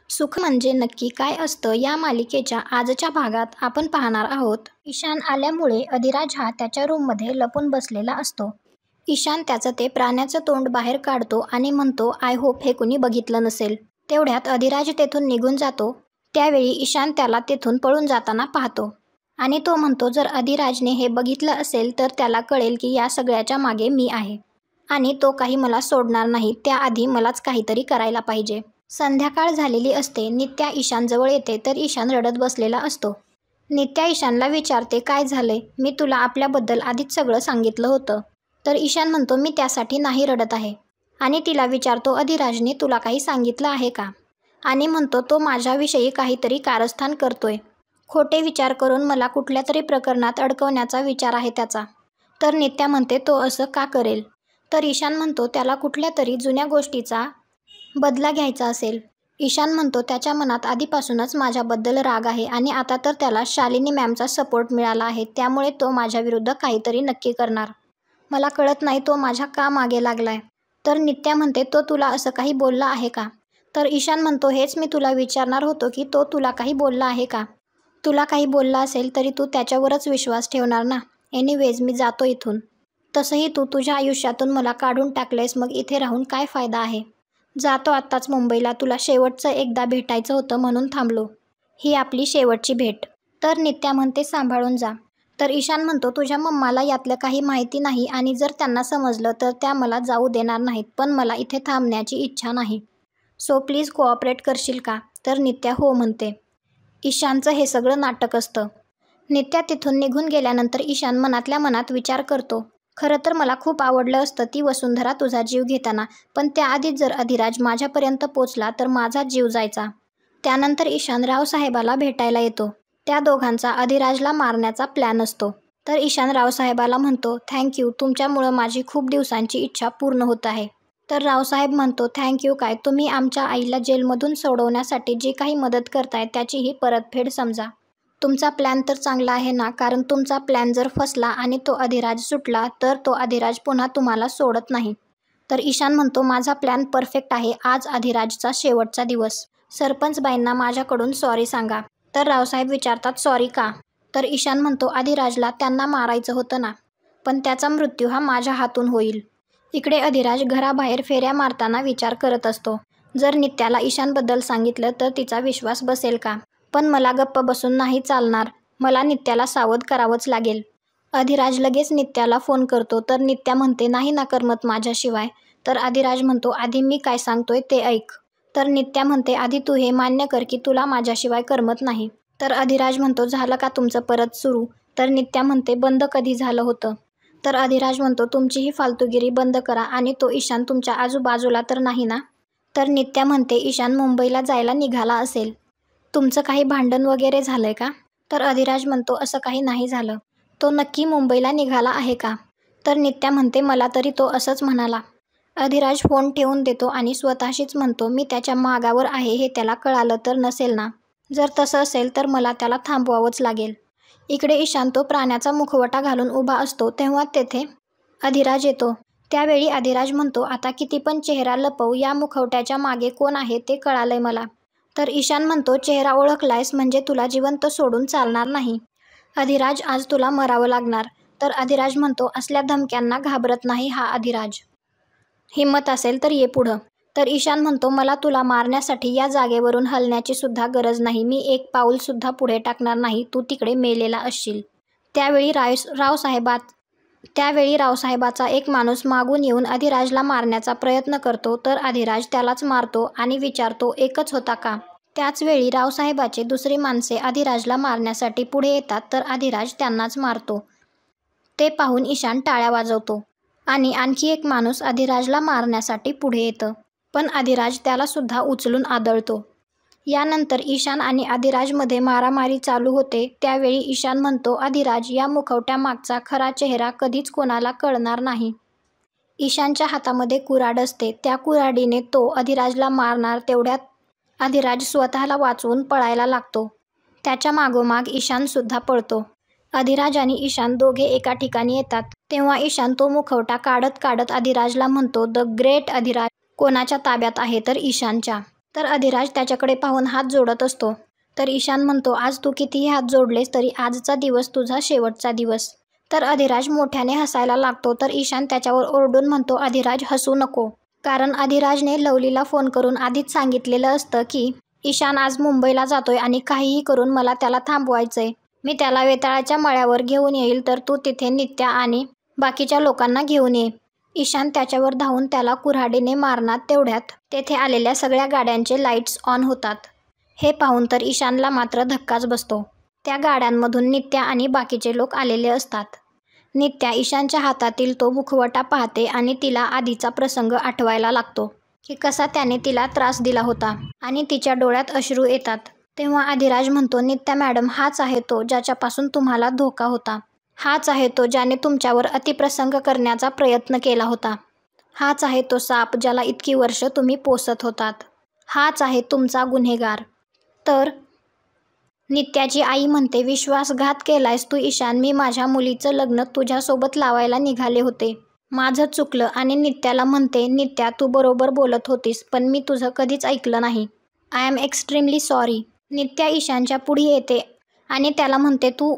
सुख म्हणजे नक्की काय असतं या मालिकेच्या आजच्या भागात आपण पाहणार आहोत. ईशान आल्यामुळे अधिराज हा त्याच्या रूममध्ये लपून बसलेला असतो. ईशान त्याचं ते प्राण्याचं तोंड बाहेर काढतो आणि म्हणतो, आय होप हे कुणी बघितलं नसेल. तेवढ्यात अधिराज तेथून निघून जातो. त्यावेळी ईशान त्याला तेथून पळून जाताना पाहतो आणि तो म्हणतो, जर अधिराजने हे बघितलं असेल तर त्याला कळेल की या सगळ्याच्या मागे मी आहे आणि तो काही मला सोडणार नाही. त्याआधी मलाच काहीतरी करायला पाहिजे. संध्याकाळ झालेली असते. नित्या ईशानजवळ येते तर ईशान रडत बसलेला असतो. नित्या ईशानला विचारते, काय झालंय? मी तुला आपल्याबद्दल आधीच सगळं सांगितलं होतं. तर ईशान म्हणतो, मी त्यासाठी नाही रडत आहे. आणि तिला विचारतो, अधिराजने तुला काही सांगितलं आहे का? आणि म्हणतो, तो माझ्याविषयी काहीतरी कारस्थान करतोय. खोटे विचार करून मला कुठल्या तरी प्रकरणात अडकवण्याचा विचार आहे त्याचा. तर नित्या म्हणते, तो असं का करेल? तर ईशान म्हणतो, त्याला कुठल्या तरी जुन्या गोष्टीचा बदला घ्यायचा असेल. ईशान म्हणतो, त्याच्या मनात आधीपासूनच माझ्याबद्दल राग आहे आणि आता तर त्याला शालिनी मॅमचा सपोर्ट मिळाला आहे. त्यामुळे तो माझ्याविरुद्ध काहीतरी नक्की करणार. मला कळत नाही तो माझ्या का मागे लागलाय. तर नित्या म्हणते, तो तुला असं काही बोलला आहे का? तर ईशान म्हणतो, हेच मी तुला विचारणार होतो की तो तुला काही बोलला आहे का? तुला काही बोलला असेल तरी तू त्याच्यावरच विश्वास ठेवणार ना. एनिवेज मी जातो इथून. तसंही तू तुझ्या आयुष्यातून मला काढून टाकलेस, मग इथे राहून काय फायदा आहे? जातो आत्ताच मुंबईला. तुला शेवटचं एकदा भेटायचं होतं म्हणून थांबलो. ही आपली शेवटची भेट. तर नित्या म्हणते, सांभाळून जा. तर ईशान म्हणतो, तुझ्या मम्माला यातलं काही माहिती नाही आणि जर त्यांना समजलं तर त्या मला जाऊ देणार नाहीत. पण मला इथे थांबण्याची इच्छा नाही. सो प्लीज कोऑपरेट करशील का? तर नित्या हो म्हणते. ईशानचं हे सगळं नाटक असतं. नित्या तिथून निघून गेल्यानंतर ईशान मनातल्या मनात विचार करतो, खरं तर मला खूप आवडलं असतं ती वसुंधरा तुझा जीव घेताना. पण त्याआधीच जर अधिराज माझ्यापर्यंत पोचला तर माझा जीव जायचा. त्यानंतर ईशान रावसाहेबाला भेटायला येतो. त्या दोघांचा अधिराजला मारण्याचा प्लॅन असतो. तर ईशान रावसाहेबाला म्हणतो, थँक्यू, तुमच्यामुळं माझी खूप दिवसांची इच्छा पूर्ण होत आहे. तर रावसाहेब म्हणतो, थँक्यू काय, तुम्ही आमच्या आईला जेलमधून सोडवण्यासाठी जी काही मदत करताय त्याची ही परतफेड समजा. तुमचा प्लॅन तर चांगला आहे ना, कारण तुमचा प्लॅन जर फसला आणि तो अधिराज सुटला तर तो अधिराज पुन्हा तुम्हाला सोडत नाही. तर ईशान म्हणतो, माझा प्लॅन परफेक्ट आहे. आज अधिराजचा शेवटचा दिवस. सरपंचबाईंना माझ्याकडून सॉरी सांगा. तर रावसाहेब विचारतात, सॉरी का? तर ईशान म्हणतो, अधिराजला त्यांना मारायचं होतं ना, पण त्याचा मृत्यू हा माझ्या हातून होईल. इकडे अधिराज घराबाहेर फेऱ्या मारताना विचार करत असतो, जर नित्याला ईशानबद्दल सांगितलं तर तिचा विश्वास बसेल का? पण मला गप्प बसून नाही चालणार. मला नित्याला सावध करावंच लागेल. अधिराज लगेच नित्याला फोन करतो. तर नित्या म्हणते, नाही ना करमत माझ्याशिवाय. तर अधिराज म्हणतो, आधी मी काय सांगतोय ते ऐक. तर नित्या म्हणते, आधी तू हे मान्य कर की तुला माझ्याशिवाय करमत नाही. तर अधिराज म्हणतो, झालं का तुमचं परत सुरू? तर नित्या म्हणते, बंद कधी झालं होतं? तर अधिराज म्हणतो, तुमची ही फालतूगिरी बंद करा. आणि तो ईशान तुमच्या आजूबाजूला तर नाही ना? तर नित्या म्हणते, ईशान मुंबईला जायला निघाला असेल. तुमचं काही भांडण वगैरे झालंय का? तर अधिराज म्हणतो, असं काही नाही झालं. तो नक्की मुंबईला निघाला आहे का? तर नित्या म्हणते, मला तरी तो असंच म्हणाला. अधिराज फोन ठेवून देतो आणि स्वतःशीच म्हणतो, मी त्याच्या मागावर आहे हे त्याला कळालं तर नसेल ना? जर तसं असेल तर मला त्याला थांबवावंच लागेल. इकडे ईशान तो प्राण्याचा मुखवटा घालून उभा असतो तेव्हा तेथे अधिराज येतो. त्यावेळी अधिराज म्हणतो, आता किती पण चेहरा लपवू, या मुखवट्याच्या मागे कोण आहे ते कळालंय मला. तर ईशान म्हणतो, चेहरा ओळखलायस म्हणजे तुला जिवंत सोडून चालणार नाही. अधिराज, आज तुला मरावं लागणार. तर अधिराज म्हणतो, असल्या धमक्यांना घाबरत नाही हा अधिराज. हिम्मत असेल तर ये पुढं. तर ईशान म्हणतो, मला तुला मारण्यासाठी या जागेवरून हलण्याची सुद्धा गरज नाही. मी एक पाऊल सुद्धा पुढे टाकणार नाही. तू तिकडे मेलेला असशील. त्यावेळी रावसाहेबाचा एक माणूस मागून येऊन अधिराजला मारण्याचा प्रयत्न करतो. तर अधिराज त्यालाच मारतो आणि विचारतो, एकच होता का? त्याचवेळी रावसाहेबाचे दुसरी माणसे अधिराजला मारण्यासाठी पुढे येतात. तर अधिराज त्यांनाच मारतो. ते पाहून ईशान टाळ्या वाजवतो आणि आणखी एक माणूस अधिराजला मारण्यासाठी पुढे येतं. पण अधिराज त्याला सुद्धा उचलून आदळतो. यानंतर ईशान आणि अधिराजमध्ये मारामारी चालू होते. त्यावेळी ईशान म्हणतो, अधिराज, या मुखवट्यामागचा खरा चेहरा कधीच कोणाला कळणार नाही. ईशानच्या हातामध्ये कुऱ्हाड असते. त्या कुऱ्हाडीने तो अधिराजला मारणार. तेवढ्यात अधिराज स्वतःला वाचवून पळायला लागतो. त्याच्या मागोमाग ईशान सुद्धा पळतो. अधिराज आणि ईशान दोघे एका ठिकाणी येतात. तेव्हा ईशान तो मुखवटा काढत काढत अधिराजला म्हणतो, द ग्रेट अधिराज कोणाच्या ताब्यात आहे? तर ईशानच्या. तर अधिराज त्याच्याकडे पाहून हात जोडत असतो. तर ईशान म्हणतो, आज तू कितीही हात जोडलेस तरी आजचा दिवस तुझा शेवटचा दिवस. तर अधिराज मोठ्याने हसायला लागतो. तर ईशान त्याच्यावर ओरडून म्हणतो, अधिराज हसू नको. कारण अधिराजने लवलीला फोन करून आधीच सांगितलेलं असतं की ईशान आज मुंबईला जातोय आणि काहीही करून मला त्याला थांबवायचंय. मी त्याला वेताळाच्या मळ्यावर घेऊन येईल, तर तू तिथे नित्या आणि बाकीच्या लोकांना घेऊन ये. ईशान त्याच्यावर धावून त्याला कुऱ्हाडीने मारणार. तेवढ्यात तेथे आलेल्या सगळ्या गाड्यांचे लाईट्स ऑन होतात. हे पाहून तर ईशानला मात्र धक्काच बसतो. त्या गाड्यांमधून नित्या आणि बाकीचे लोक आलेले असतात. नित्या ईशानच्या हातातील तो मुखवटा पाहते आणि तिला आधीचा प्रसंग आठवायला लागतो की कसा त्याने तिला त्रास दिला होता आणि तिच्या डोळ्यात अश्रू येतात. तेव्हा अधिराज म्हणतो, नित्या मॅडम, हाच आहे तो ज्याच्यापासून तुम्हाला धोका होता. हाच आहे तो ज्याने तुमच्यावर अतिप्रसंग करण्याचा प्रयत्न केला होता. हाच आहे तो साप ज्याला इतकी वर्ष तुम्ही पोसत होतात. हाच आहे तुमचा गुन्हेगार. तर नित्याची आई म्हणते, विश्वासघात केलायस तू ईशान. मी माझ्या मुलीचं लग्न तुझ्यासोबत लावायला निघाले होते. माझं चुकलं. आणि नित्याला म्हणते, नित्या तू बरोबर बोलत होतीस, पण मी तुझं कधीच ऐकलं नाही. I am extremely sorry. Nitya ईशानच्या पुढे येते आणि त्याला म्हणते, तू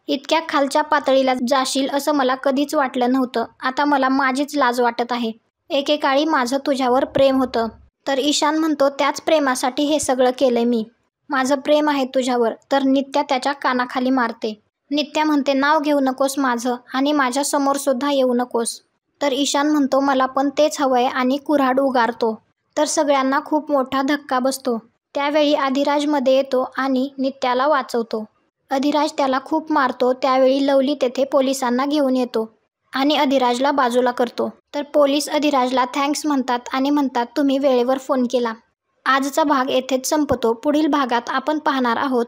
इतक्या खालच्या पातळीला जाशील असं मला कधीच वाटलं नव्हतं. आता मला माझीच लाज वाटत आहे. एकेकाळी माझं तुझ्यावर प्रेम होतं. तर ईशान म्हणतो, त्याच प्रेमासाठी हे सगळं केलंय मी. माझं प्रेम आहे तुझ्यावर. तर नित्या त्याच्या कानाखाली मारते. नित्या म्हणते, नाव घेऊ नकोस माझं आणि माझ्या समोर सुद्धा येऊ नकोस. तर ईशान म्हणतो, मला पण तेच हवंय आणि कुऱ्हाड उगारतो. तर सगळ्यांना खूप मोठा धक्का बसतो. त्यावेळी अधिराज मध्ये येतो आणि नित्याला वाचवतो. अधिराज त्याला खूप मारतो. त्यावेळी लवली तेथे पोलिसांना घेऊन येतो आणि अधिराजला बाजूला करतो. तर पोलीस अधिराजला थँक्स म्हणतात आणि म्हणतात, तुम्ही वेळेवर फोन केला. आजचा भाग येथेच संपतो. पुढील भागात आपण पाहणार आहोत,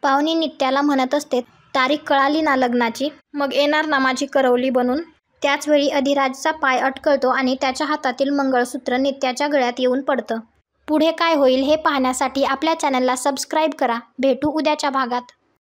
पाहुणी नित्याला म्हणत असते, तारीख कळाली ना लग्नाची, मग येणार ना माझी करवली बनून. त्याचवेळी अधिराजचा पाय अटकळतो आणि त्याच्या हातातील मंगळसूत्र नित्याच्या गळ्यात येऊन पडतं. पुढे काय होईल हे पाहण्यासाठी आपल्या चॅनलला सबस्क्राईब करा. भेटू उद्याच्या भागात.